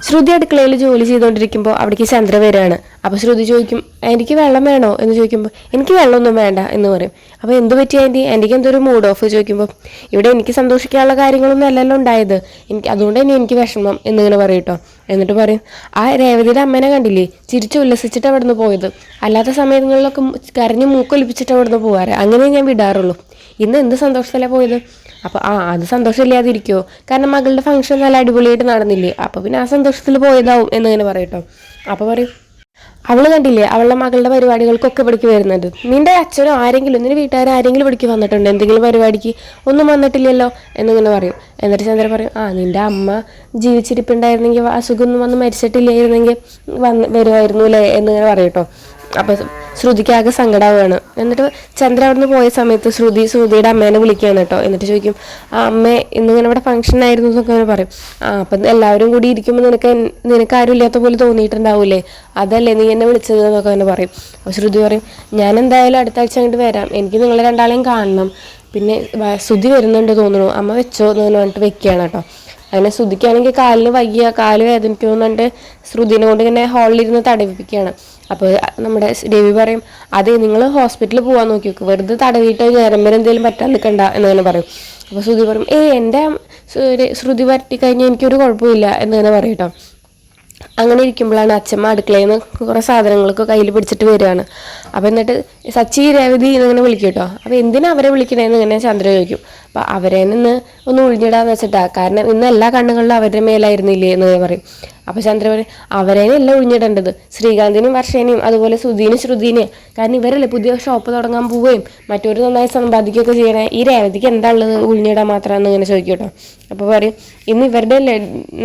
ശ്രുതി അടുക്കളയിൽ ജോലി ചെയ്തുകൊണ്ടിരിക്കുമ്പോൾ അവിടേക്ക് ചന്ദ്ര വരികയാണ്. അപ്പോൾ ശ്രുതി ചോദിക്കും, എനിക്ക് വെള്ളം വേണോ എന്ന് ചോദിക്കുമ്പോൾ എനിക്ക് വെള്ളമൊന്നും വേണ്ട എന്ന് പറയും. അപ്പോൾ എന്ത് പറ്റി ആൻറ്റിക്ക് എന്തൊരു മൂഡ് ഓഫ് ചോദിക്കുമ്പോൾ ഇവിടെ എനിക്ക് സന്തോഷിക്കാനുള്ള കാര്യങ്ങളൊന്നും അല്ലല്ലോ ഉണ്ടായത്, അതുകൊണ്ട് തന്നെ എനിക്ക് വിഷമം എന്നിങ്ങനെ പറയും കേട്ടോ. എന്നിട്ട് പറയും, ആ രേവതിയുടെ അമ്മേനെ കണ്ടില്ലേ, ചിരിച്ചു ഉല്ലസിച്ചിട്ട് അവിടെ നിന്ന് പോയത്, അല്ലാത്ത സമയങ്ങളിലൊക്കെ കരഞ്ഞ് മൂക്കൊലിപ്പിച്ചിട്ട് അവിടെ നിന്ന് പോകാറ്, അങ്ങനെ ഞാൻ വിടാറുള്ളൂ. ഇന്ന് എന്ത് സന്തോഷത്തിലാണ് പോയത്? അപ്പോൾ അത് സന്തോഷമില്ലാതിരിക്കുമോ? കാരണം മകളുടെ ഫംഗ്ഷൻ നല്ല അടിപൊളിയായിട്ട് നടന്നില്ലേ, അപ്പോൾ പിന്നെ ആ സന്തോഷത്തിൽ പോയതാവും എന്നിങ്ങനെ പറയട്ടോ. അപ്പോൾ പറയും, അവൾ കണ്ടില്ലേ അവളുടെ മകളുടെ പരിപാടികൾക്കൊക്കെ ഇവിടേക്ക് വരുന്നുണ്ട്, നിന്റെ അച്ഛനോ ആരെങ്കിലും നിന്റെ വീട്ടുകാർ ആരെങ്കിലും ഇവിടേക്ക് വന്നിട്ടുണ്ട് എന്തെങ്കിലും പരിപാടിക്ക്? ഒന്നും വന്നിട്ടില്ലല്ലോ എന്നിങ്ങനെ പറയും. എന്നിട്ട് ചന്ദ്ര പറയും, നിന്റെ അമ്മ ജീവിച്ചിരിപ്പുണ്ടായിരുന്നെങ്കിൽ അസുഖമൊന്നും വന്ന് മരിച്ചിട്ടില്ലായിരുന്നെങ്കിൽ വരുമായിരുന്നു അല്ലേ എന്നിങ്ങനെ പറയട്ടോ. അപ്പോൾ ശ്രുതിക്കാകെ സങ്കടമാവുകയാണ്. എന്നിട്ട് ചന്ദ്ര അവിടെ നിന്ന് പോയ സമയത്ത് ശ്രുതിയുടെ അമ്മേനെ വിളിക്കുകയാണ് കേട്ടോ. എന്നിട്ട് ചോദിക്കും, അമ്മ ഇന്നിങ്ങനെ ഇവിടെ ഫംഗ്ഷൻ ആയിരുന്നു എന്നൊക്കെ അങ്ങനെ പറയും. അപ്പം എല്ലാവരും കൂടി ഇരിക്കുമ്പോൾ നിനക്ക് ആരും ഇല്ലാത്ത പോലെ തോന്നിയിട്ടുണ്ടാവൂലേ, അതല്ലേ നീ എന്നെ വിളിച്ചത് എന്നൊക്കെ അങ്ങനെ പറയും. അപ്പോൾ ശ്രുതി പറയും, ഞാൻ എന്തായാലും അടുത്ത ആഴ്ച അങ്ങോട്ട് വരാം, എനിക്ക് നിങ്ങളെ രണ്ടാളെയും കാണണം, പിന്നെ ശ്രുതി വരുന്നുണ്ട് തോന്നുന്നു, അമ്മ വെച്ചോ എന്ന് പറഞ്ഞിട്ട് വെക്കുകയാണ് കേട്ടോ. അങ്ങനെ ശ്രുതിക്കാണെങ്കിൽ കാലിന് വയ്യ, കാല് വേദനിക്കുന്നുണ്ട്, ശ്രുതിനെ കൊണ്ട് ഇങ്ങനെ ഹാളിലിരുന്ന് തടവിപ്പിക്കുകയാണ്. അപ്പോൾ നമ്മുടെ രവി പറയും, അതെ നിങ്ങൾ ഹോസ്പിറ്റലിൽ പോകാൻ നോക്കി നോക്കും, വെറുതെ തടവിയിട്ട് ഞരമ്പന് എന്തെങ്കിലും പറ്റാൻ നിൽക്കണ്ട എന്നിങ്ങനെ പറയും. അപ്പോൾ ശ്രുതി പറയും, എൻ്റെ ശ്രുതി പറ്റി കഴിഞ്ഞാൽ എനിക്കൊരു കുഴപ്പമില്ല എന്നിങ്ങനെ പറയും കേട്ടോ. അങ്ങനെ ഇരിക്കുമ്പോഴാണ് അച്ഛമ്മ അടുക്കളയിൽ നിന്ന് കുറേ സാധനങ്ങളൊക്കെ കയ്യിൽ പിടിച്ചിട്ട് വരികയാണ്. അപ്പോൾ എന്നിട്ട് സച്ചി രേവതി എന്നിങ്ങനെ വിളിക്കും കേട്ടോ. അപ്പോൾ എന്തിനാ അവരെ വിളിക്കണേന്ന് ഇങ്ങനെ ചന്ദ്ര ചോദിക്കും. അപ്പോൾ അവരെ നിന്ന് ഒന്ന് ഒഴിഞ്ഞിടാന്ന് വെച്ചിട്ടാണ്, കാരണം ഇന്ന് എല്ലാ കണ്ണുകളിലും അവരുടെ മേലായിരുന്നില്ലേ എന്ന് പറയും. അപ്പോൾ ചന്ദ്ര പറയും, അവരേനെ എല്ലാം ഒഴിഞ്ഞിടേണ്ടത് ശ്രീകാന്തിനും വർഷേനെയും അതുപോലെ സുധീനും ശ്രുതിനെയും, കാരണം ഇവരല്ലേ പുതിയ ഷോപ്പ് തുടങ്ങാൻ പോവുകയും മറ്റൊരു നന്നായി സമ്പാദിക്കുകയൊക്കെ ചെയ്യണേ, ഈ രേവതിക്ക് എന്താ ഉള്ളത് ഒഴിഞ്ഞിടാൻ മാത്രമെന്ന് ഇങ്ങനെ ചോദിക്കും കേട്ടോ. അപ്പോൾ പറയും, ഇന്ന് ഇവരുടെ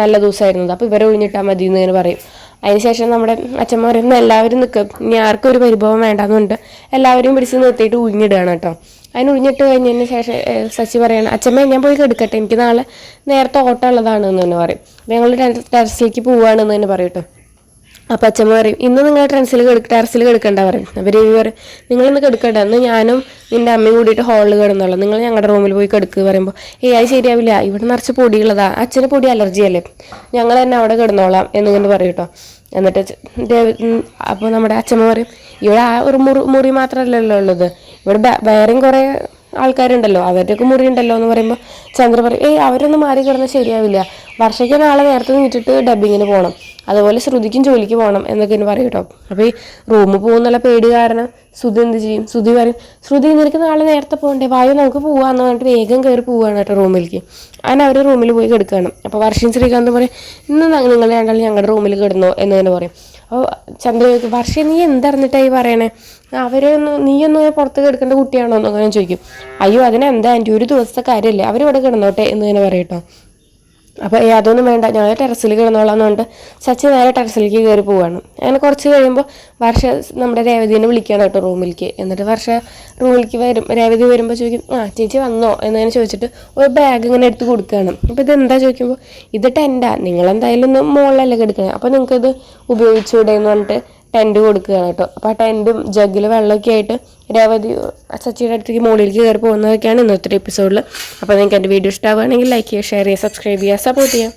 നല്ല ദിവസമായിരുന്നത്, അപ്പോൾ ഇവരെ ഒഴിഞ്ഞിട്ടാൽ മതി എന്നിങ്ങനെ പറയും. അതിനുശേഷം നമ്മുടെ അച്ഛമ്മ പറയുന്ന എല്ലാവരും നിൽക്കും, ഇനി ആർക്കും ഒരു പരിഭവം വേണ്ടാന്നുണ്ട് എല്ലാവരെയും പിടിച്ച് നിർത്തിയിട്ട് ഒഴിഞ്ഞിടുകയാണ് കേട്ടോ. അതിന് ഒഴിഞ്ഞിട്ട് കഴിഞ്ഞതിന് ശേഷം സച്ചി പറയണം, അച്ഛമ്മ ഞാൻ പോയി കിടക്കട്ടെ, എനിക്ക് നാളെ നേരത്തെ ഓട്ടം ഉള്ളതാണ് എന്ന് തന്നെ പറയും. ഞങ്ങൾ ടെറസിലേക്ക് പോവുകയാണെന്ന് തന്നെ പറയും കേട്ടോ. അപ്പോൾ അച്ഛമ്മ പറയും, ഇന്ന് നിങ്ങൾ ടെറസിൽ കിടക്കണ്ട പറയും. അപ്പോൾ രവി പറയും, നിങ്ങളിന്ന് കിടക്കണ്ട, എന്ന് ഞാനും നിൻ്റെ അമ്മയും കൂടിയിട്ട് ഹാളിൽ കിടന്നുള്ളൂ, നിങ്ങൾ ഞങ്ങളുടെ റൂമിൽ പോയി കിടക്കുക പറയുമ്പോൾ, അത് ശരിയാവില്ല, ഇവിടെ നിറച്ച് പൊടിയുള്ളതാ, അച്ഛന് പൊടി അലർജി അല്ലേ, ഞങ്ങൾ തന്നെ അവിടെ കിടന്നോളാം എന്നിങ്ങനെ പറയും കേട്ടോ. എന്നിട്ട് അപ്പോൾ നമ്മുടെ അച്ഛമ്മ പറയും, ഇവിടെ ആ ഒരു മുറി മാത്രമല്ലല്ലോ ഉള്ളത്, ഇവിടെ വേറെയും കുറേ ആൾക്കാരുണ്ടല്ലോ, അവരുടെയൊക്കെ മുറി ഉണ്ടല്ലോ എന്ന് പറയുമ്പോൾ ചന്ദ്ര പറയും, അവരൊന്നും മാറി കിടന്നാൽ ശരിയാവില്ല, വർഷയ്ക്ക് നാളെ നേരത്തെ നീട്ടിട്ട് ഡബ്ബിങ്ങിന് പോകണം, അതുപോലെ ശ്രുതിക്കും ജോലിക്ക് പോകണം എന്നൊക്കെ എന്നെ പറയും കേട്ടോ. അപ്പോൾ ഈ റൂമിൽ പോകുന്നുള്ള പേടി കാരണം ശ്രുതി എന്ത് ചെയ്യും, ശ്രുതി പറയും, ശ്രുതി നിനക്ക് നാളെ നേരത്തെ പോകണ്ടേ, വായു നമുക്ക് പോകാമെന്ന് പറഞ്ഞിട്ട് വേഗം കയറി പോവുകയാണ് കേട്ടോ റൂമിലേക്ക്. അങ്ങനെ അവർ റൂമിൽ പോയി കിടക്കുകയാണ്. അപ്പോൾ വർഷയും ശ്രീകാന്ത് പറയും, ഇന്ന് നിങ്ങൾ രണ്ടാളും ഞങ്ങളുടെ റൂമിൽ കിടന്നോ എന്ന് തന്നെ പറയും. അപ്പോൾ ചന്ദ്ര ചോദിക്കും, വർഷ നീ എന്തറിഞ്ഞിട്ടായി പറയണേ, നീയൊന്നും പുറത്ത് കിടക്കേണ്ട കുട്ടിയാണോ എന്നങ്ങനെ ചോദിക്കും. അയ്യോ അതിനെന്താ ആൻറ്റി, ഒരു ദിവസത്തെ കാര്യമല്ലേ, അവരിവിടെ കിടന്നോട്ടെ എന്ന് തന്നെ പറയും കേട്ടോ. അപ്പോൾ അതൊന്നും വേണ്ട, ഞങ്ങൾ ടെറസിൽ കിടന്നോളാന്ന് പറഞ്ഞിട്ട് സച്ചി നേരെ ടെറസിലേക്ക് കയറി പോവുകയാണ്. അങ്ങനെ കുറച്ച് കഴിയുമ്പോൾ വർഷ നമ്മുടെ രേവതിനെ വിളിക്കുകയാണ് കേട്ടോ റൂമിലേക്ക്. എന്നിട്ട് വർഷ റൂമിലേക്ക് രേവതി വരുമ്പോൾ ചോദിക്കും, ചേച്ചി വന്നോ എന്നതിനെ ചോദിച്ചിട്ട് ഒരു ബാഗ് ഇങ്ങനെ എടുത്ത് കൊടുക്കുകയാണ്. അപ്പോൾ ഇതെന്താ ചോദിക്കുമ്പോൾ, ഇത് ടെൻറ്റാ, നിങ്ങളെന്തായാലും ഒന്ന് മുകളിലല്ലേ കിടക്കണേ, അപ്പോൾ നിങ്ങൾക്കിത് ഉപയോഗിച്ചുകൂടെ എന്ന് പറഞ്ഞിട്ട് ടെൻറ്റ് കൊടുക്കുകയാണ് കേട്ടോ. അപ്പോൾ ആ ടെൻറ്റും ജഗ്ഗിൽ വെള്ളമൊക്കെ ആയിട്ട് രേവതി സച്ചിയുടെ അടുത്തേക്ക് മുകളിലേക്ക് കയറി പോകുന്നതൊക്കെയാണ് ഇന്നത്തെ എപ്പിസോഡിൽ. അപ്പോൾ നിങ്ങൾക്ക് എൻ്റെ വീഡിയോ ഇഷ്ടമാവുകയാണെങ്കിൽ ലൈക്ക് ചെയ്യുക, ഷെയർ ചെയ്യുക, സബ്സ്ക്രൈബ് ചെയ്യുക, സപ്പോർട്ട് ചെയ്യുക.